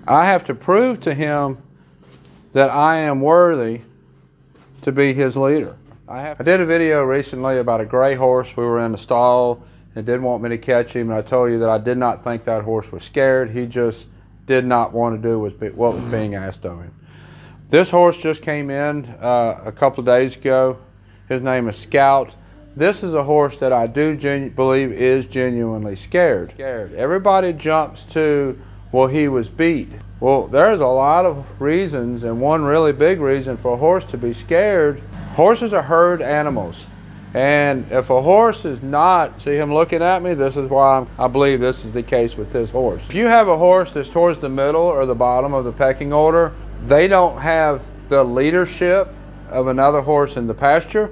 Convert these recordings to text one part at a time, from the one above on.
I have to prove to him that I am worthy to be his leader. I did a video recently about a gray horse. We were in the stall and didn't want me to catch him, and I told you that I did not think that horse was scared. He just did not want to do what was being asked of him. This horse just came in a couple of days ago. His name is Scout. This is a horse that I do believe is genuinely scared. Everybody jumps to, well, he was beat. Well, there's a lot of reasons, and one really big reason for a horse to be scared. Horses are herd animals. And if a horse is not, see him looking at me, this is why I believe this is the case with this horse. If you have a horse that's towards the middle or the bottom of the pecking order, they don't have the leadership of another horse in the pasture,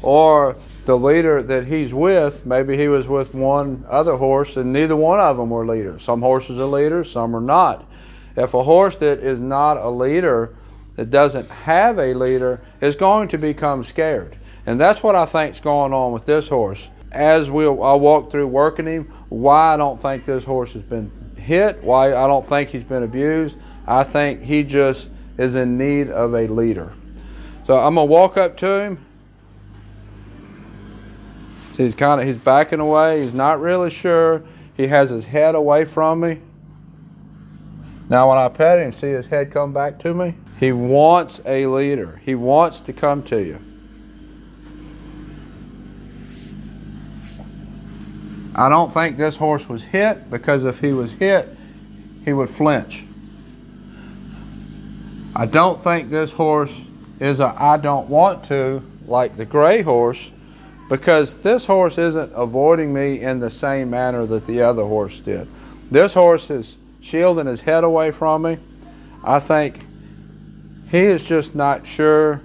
or the leader that he's with, maybe he was with one other horse and neither one of them were leaders. Some horses are leaders, some are not. If a horse that is not a leader, that doesn't have a leader, is going to become scared. And that's what I think is going on with this horse. As I'll walk through working him, why I don't think this horse has been hit, why I don't think he's been abused. I think he just is in need of a leader. So I'm gonna walk up to him. See, he's backing away. He's not really sure. He has his head away from me. Now when I pet him, see his head come back to me? He wants a leader. He wants to come to you. I don't think this horse was hit, because if he was hit, he would flinch. I don't think this horse is a I don't want to, like the gray horse, because this horse isn't avoiding me in the same manner that the other horse did. This horse is shielding his head away from me. I think he is just not sure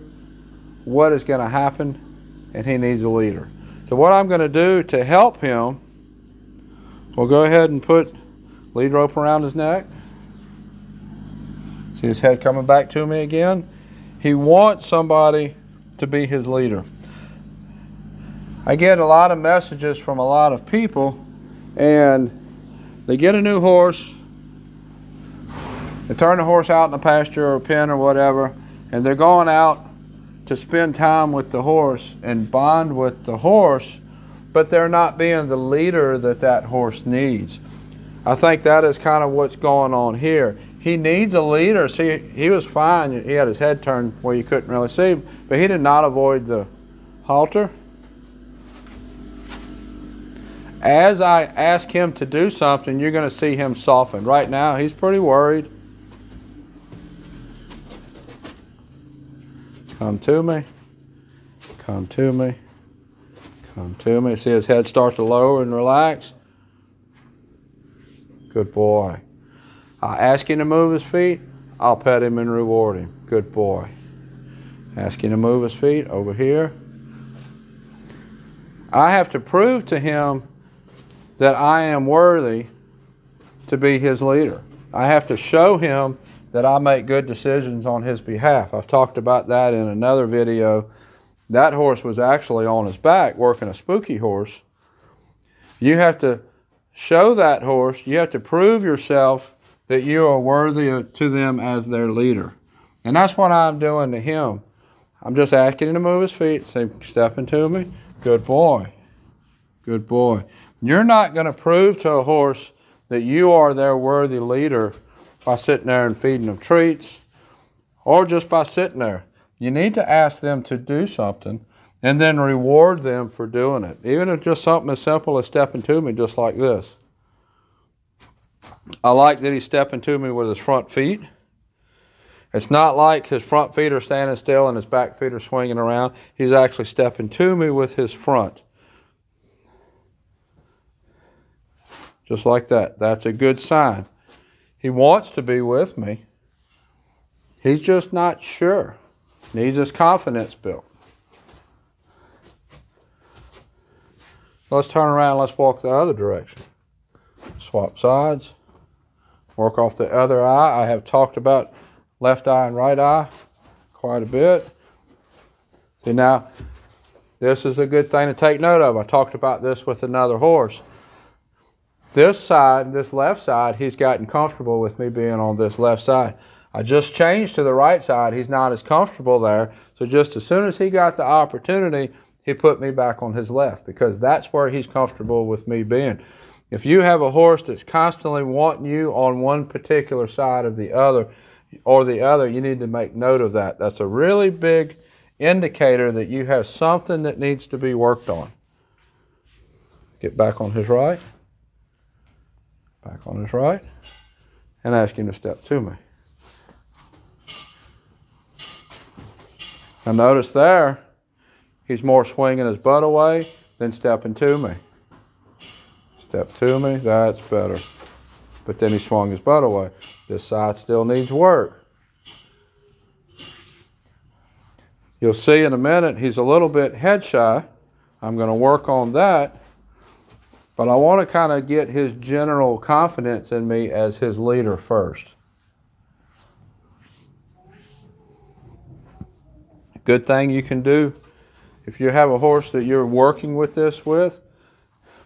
what is going to happen, and he needs a leader. So what I'm going to do to help him, we'll go ahead and put lead rope around his neck. See his head coming back to me again? He wants somebody to be his leader. I get a lot of messages from a lot of people, and they get a new horse, they turn the horse out in the pasture or a pen or whatever, and they're going out to spend time with the horse and bond with the horse, but they're not being the leader that that horse needs. I think that is kind of what's going on here. He needs a leader. See, he was fine. He had his head turned where you couldn't really see him, but he did not avoid the halter. As I ask him to do something, you're going to see him soften. Right now, he's pretty worried. Come to me. Come to me. Come to me. See his head start to lower and relax? Good boy. I ask him to move his feet, I'll pet him and reward him. Good boy. Ask him to move his feet over here. I have to prove to him that I am worthy to be his leader. I have to show him that I make good decisions on his behalf. I've talked about that in another video. That horse was actually on his back working a spooky horse. You have to show that horse, you have to prove yourself that you are worthy to them as their leader. And that's what I'm doing to him. I'm just asking him to move his feet, say, step into me. Good boy. Good boy. You're not going to prove to a horse that you are their worthy leader by sitting there and feeding them treats, or just by sitting there. You need to ask them to do something and then reward them for doing it. Even if just something as simple as stepping to me just like this. I like that he's stepping to me with his front feet. It's not like his front feet are standing still and his back feet are swinging around. He's actually stepping to me with his front. Just like that. That's a good sign. He wants to be with me. He's just not sure. Needs his confidence built. Let's turn around. Let's walk the other direction. Swap sides. Work off the other eye. I have talked about left eye and right eye quite a bit. See, now, this is a good thing to take note of. I talked about this with another horse. This side, this left side, he's gotten comfortable with me being on this left side. I just changed to the right side. He's not as comfortable there. So just as soon as he got the opportunity, he put me back on his left because that's where he's comfortable with me being. If you have a horse that's constantly wanting you on one particular side of the other or the other, you need to make note of that. That's a really big indicator that you have something that needs to be worked on. Get back on his right. Back on his right. And ask him to step to me. Now notice there, he's more swinging his butt away than stepping to me. Step to me, that's better. But then he swung his butt away. This side still needs work. You'll see in a minute he's a little bit head shy. I'm going to work on that. But I want to kind of get his general confidence in me as his leader first. Good thing you can do if you have a horse that you're working with this with,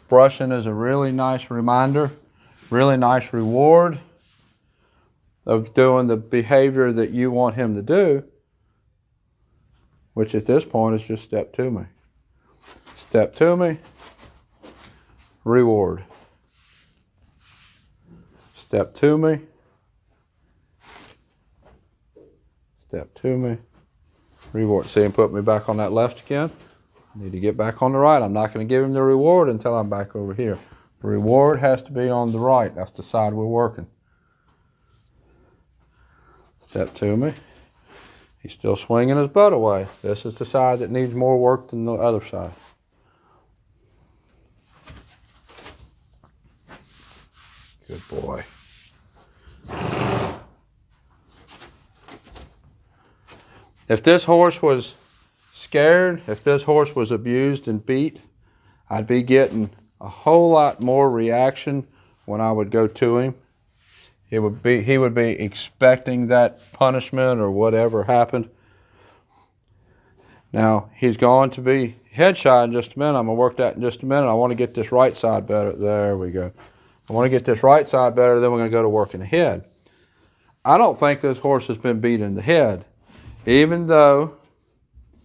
brushing is a really nice reminder, really nice reward of doing the behavior that you want him to do, which at this point is just step to me. Step to me, reward. Step to me, step to me, reward. See him put me back on that left again? I need to get back on the right. I'm not going to give him the reward until I'm back over here. The reward has to be on the right. That's the side we're working. Step to me. He's still swinging his butt away. This is the side that needs more work than the other side. Good boy. If this horse was scared, if this horse was abused and beat, I'd be getting a whole lot more reaction when I would go to him. He would be expecting that punishment or whatever happened. Now, he's going to be head shy in just a minute. I'm going to work that in just a minute. I want to get this right side better. There we go. I want to get this right side better, then we're going to go to working the head. I don't think this horse has been beat in the head, even though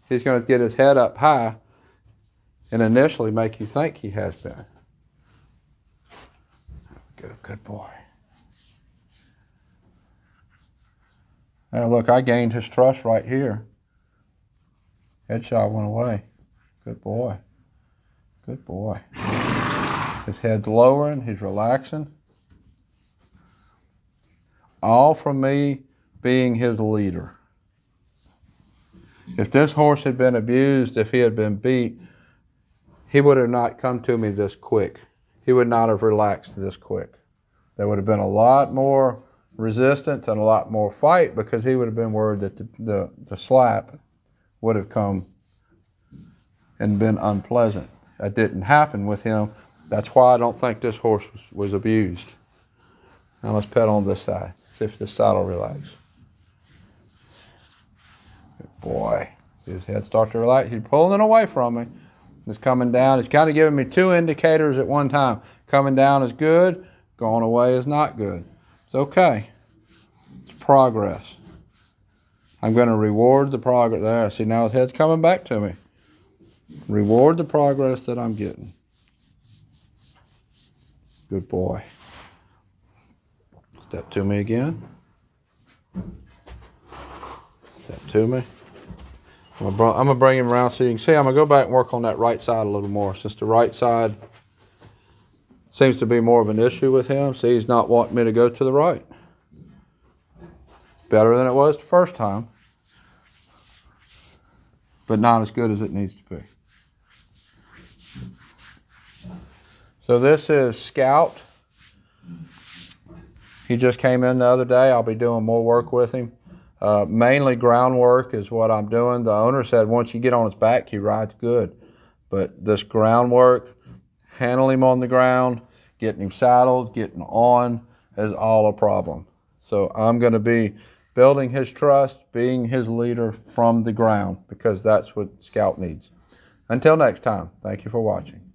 he's going to get his head up high and initially make you think he has been. Good boy. Now look, I gained his trust right here. Headshot went away. Good boy. Good boy. His head's lowering, he's relaxing. All from me being his leader. If this horse had been abused, if he had been beat, he would have not come to me this quick. He would not have relaxed this quick. There would have been a lot more resistance and a lot more fight because he would have been worried that the slap would have come and been unpleasant. That didn't happen with him. That's why I don't think this horse was abused. Now let's pet on this side. See if this side will relax. Good boy. See his head start to relax. He's pulling it away from me. It's coming down. It's kind of giving me two indicators at one time. Coming down is good. Going away is not good. It's okay. It's progress. I'm going to reward the progress. There, see now his head's coming back to me. Reward the progress that I'm getting. Good boy. Step to me again. Step to me. I'm going to bring him around so you can see. I'm going to go back and work on that right side a little more since the right side seems to be more of an issue with him. See, he's not wanting me to go to the right. Better than it was the first time, but not as good as it needs to be. So this is Scout. He just came in the other day. I'll be doing more work with him. Mainly groundwork is what I'm doing. The owner said once you get on his back, he rides good. But this groundwork, handling him on the ground, getting him saddled, getting on, is all a problem. So I'm going to be building his trust, being his leader from the ground, because that's what Scout needs. Until next time, thank you for watching.